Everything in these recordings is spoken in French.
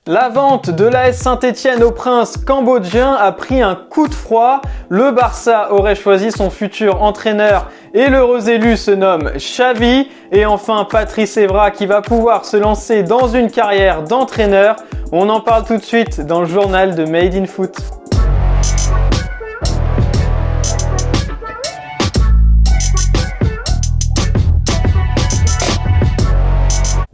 La vente de l'AS Saint-Étienne au prince cambodgien a pris un coup de froid. Le Barça aurait choisi son futur entraîneur et l'heureux élu se nomme Xavi. Et enfin Patrice Evra qui va pouvoir se lancer dans une carrière d'entraîneur. On en parle tout de suite dans le journal de Made in Foot.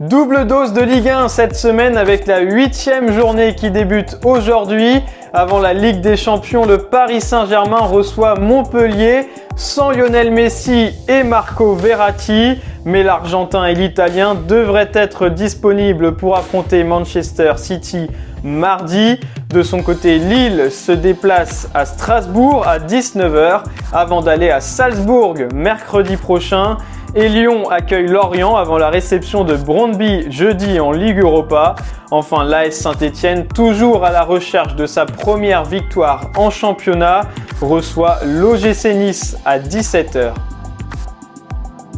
Double dose de Ligue 1 cette semaine avec la 8e journée qui débute aujourd'hui. Avant la Ligue des Champions, le Paris Saint-Germain reçoit Montpellier sans Lionel Messi et Marco Verratti. Mais l'Argentin et l'Italien devraient être disponibles pour affronter Manchester City mardi. De son côté, Lille se déplace à Strasbourg à 19h avant d'aller à Salzbourg mercredi prochain. Et Lyon accueille Lorient avant la réception de Brøndby jeudi en Ligue Europa. Enfin, l'AS Saint-Étienne, toujours à la recherche de sa première victoire en championnat, reçoit l'OGC Nice à 17h.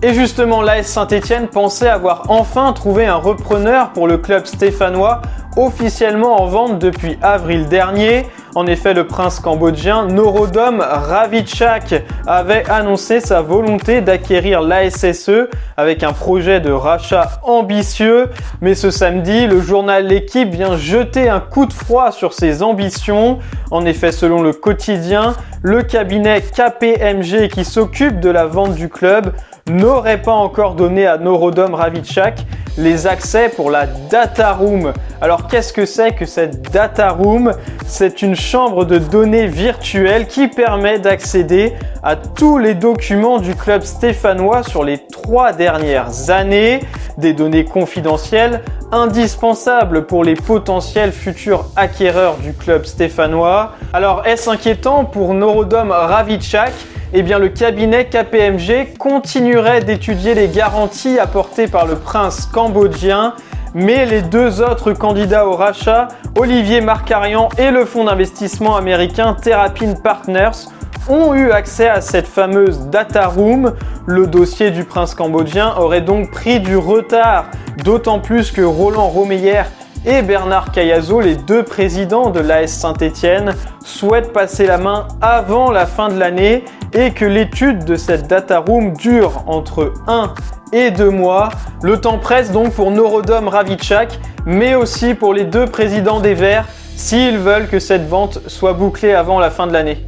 Et justement, l'AS Saint-Étienne pensait avoir enfin trouvé un repreneur pour le club stéphanois, officiellement en vente depuis avril dernier. En effet, le prince cambodgien Norodom Ravitchak avait annoncé sa volonté d'acquérir l'ASSE avec un projet de rachat ambitieux. Mais ce samedi, le journal L'Équipe vient jeter un coup de froid sur ses ambitions. En effet, selon le quotidien, le cabinet KPMG qui s'occupe de la vente du club n'aurait pas encore donné à Norodom Ravitchak les accès pour la Data Room. Alors qu'est-ce que c'est que cette Data Room? C'est une chambre de données virtuelle qui permet d'accéder à tous les documents du club stéphanois sur les 3 dernières années, des données confidentielles indispensables pour les potentiels futurs acquéreurs du club stéphanois. Alors est-ce inquiétant pour Norodom Ravitchak? Eh bien, le cabinet KPMG continuerait d'étudier les garanties apportées par le prince cambodgien, mais les deux autres candidats au rachat, Olivier Markarian et le fonds d'investissement américain Terrapin Partners, ont eu accès à cette fameuse Data Room. Le dossier du prince cambodgien aurait donc pris du retard, d'autant plus que Roland Romeyer et Bernard Cayazo, les deux présidents de l'AS Saint-Étienne, souhaitent passer la main avant la fin de l'année et que l'étude de cette data room dure entre 1 et 2 mois. Le temps presse donc pour Norodom Ravitchak, mais aussi pour les deux présidents des Verts s'ils veulent que cette vente soit bouclée avant la fin de l'année.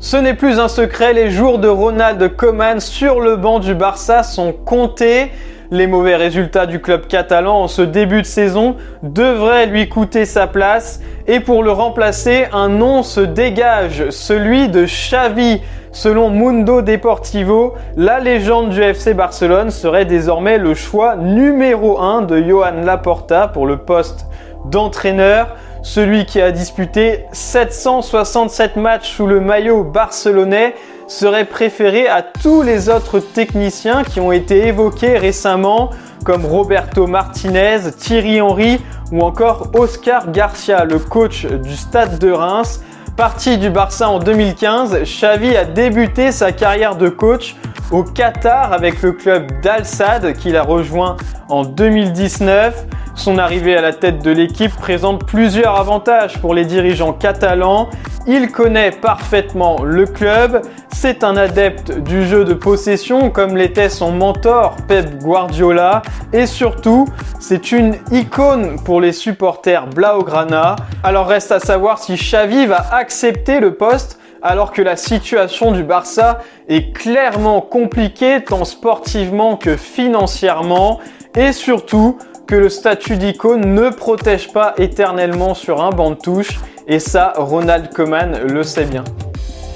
Ce n'est plus un secret, les jours de Ronald Koeman sur le banc du Barça sont comptés. Les mauvais résultats du club catalan en ce début de saison devraient lui coûter sa place et pour le remplacer, un nom se dégage, celui de Xavi. Selon Mundo Deportivo, la légende du FC Barcelone serait désormais le choix numéro 1 de Joan Laporta pour le poste d'entraîneur. Celui qui a disputé 767 matchs sous le maillot barcelonais serait préféré à tous les autres techniciens qui ont été évoqués récemment comme Roberto Martinez, Thierry Henry ou encore Oscar Garcia, le coach du Stade de Reims. Parti du Barça en 2015, Xavi a débuté sa carrière de coach au Qatar avec le club d'Al Sadd qu'il a rejoint en 2019. Son arrivée à la tête de l'équipe présente plusieurs avantages pour les dirigeants catalans. Il connaît parfaitement le club, c'est un adepte du jeu de possession comme l'était son mentor Pep Guardiola et surtout, c'est une icône pour les supporters blaugrana. Alors reste à savoir si Xavi va accepter le poste alors que la situation du Barça est clairement compliquée tant sportivement que financièrement et surtout que le statut d'icône ne protège pas éternellement sur un banc de touche et ça, Ronald Koeman le sait bien.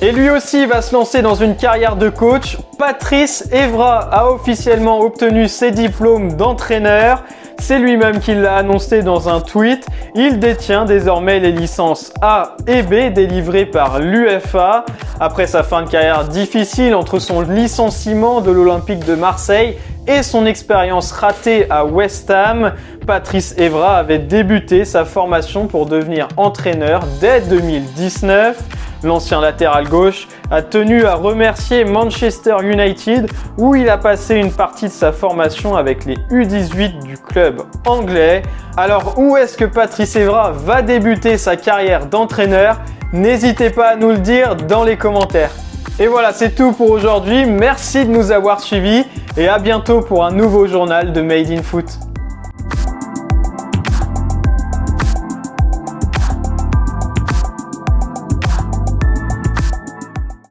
Et lui aussi va se lancer dans une carrière de coach. Patrice Evra a officiellement obtenu ses diplômes d'entraîneur. C'est lui-même qui l'a annoncé dans un tweet. Il détient désormais les licences A et B délivrées par l'UEFA. Après sa fin de carrière difficile entre son licenciement de l'Olympique de Marseille et son expérience ratée à West Ham, Patrice Evra avait débuté sa formation pour devenir entraîneur dès 2019. L'ancien latéral gauche a tenu à remercier Manchester United où il a passé une partie de sa formation avec les U18 du club anglais. Alors où est-ce que Patrice Evra va débuter sa carrière d'entraîneur? N'hésitez pas à nous le dire dans les commentaires. Et voilà, c'est tout pour aujourd'hui. Merci de nous avoir suivis et à bientôt pour un nouveau journal de Made in Foot.